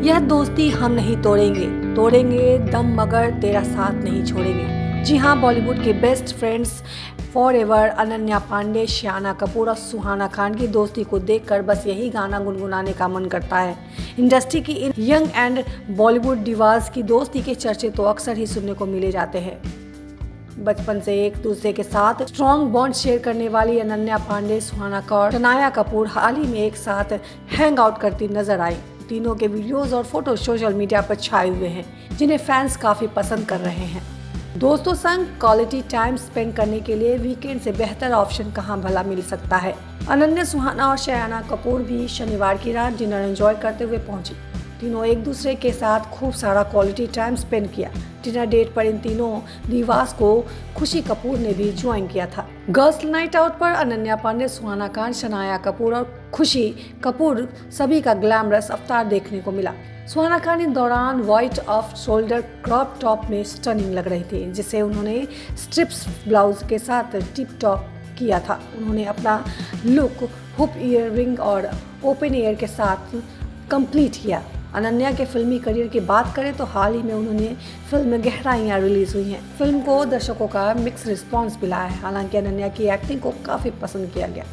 यह दोस्ती हम नहीं तोड़ेंगे, तोड़ेंगे दम मगर तेरा साथ नहीं छोड़ेंगे। जी हाँ, बॉलीवुड के best friends for ever Ananya Pandey, Shanaya Kapoor और सुहाना खान की दोस्ती को देखकर बस यही गाना गुनगुनाने का मन करता है। इंडस्ट्री की इन यंग एंड बॉलीवुड डिवास की दोस्ती के चर्चे तो अक्सर ही सुनने को मिले जाते हैं। बचपन से एक दूसरे के साथ स्ट्रॉन्ग बॉन्ड शेयर करने वाली अनन्या पांडे, सुहाना और शनाया कपूर हाल ही में एक साथ हैंग आउट करती नजर आई। तीनों के वीडियोस और फोटो सोशल मीडिया पर छाए हुए हैं, जिन्हें फैंस काफी पसंद कर रहे हैं। दोस्तों संग क्वालिटी टाइम स्पेंड करने के लिए वीकेंड से बेहतर ऑप्शन कहां भला मिल सकता है। अनन्या, सुहाना और शयाना कपूर भी शनिवार की रात डिनर एंजॉय करते हुए पहुंची। तीनों एक दूसरे के साथ खूब सारा क्वालिटी टाइम स्पेंड किया। डिनर डेट पर इन तीनों दिवास को खुशी कपूर ने भी ज्वाइन किया था। गर्ल्स नाइट आउट पर अनन्या पांडे, सुहाना खान, शनाया कपूर और खुशी कपूर सभी का ग्लैमरस अवतार देखने को मिला। सुहाना खान इस दौरान white off shoulder crop top में स्टनिंग लग रही थी, जिसे उन्होंने स्ट्रिप्स ब्लाउज के साथ टिप टॉप किया था। उन्होंने अपना लुक हुप ईयररिंग और ओपन ईयर के साथ कंप्लीट किया। अनन्या के फिल्मी करियर की बात करें तो हाल ही में उन्होंने फिल्म गहराइयाँ रिलीज हुई हैं। फिल्म को दर्शकों का मिक्स रिस्पांस मिला है। हालांकि अनन्या की एक्टिंग को काफ़ी पसंद किया गया।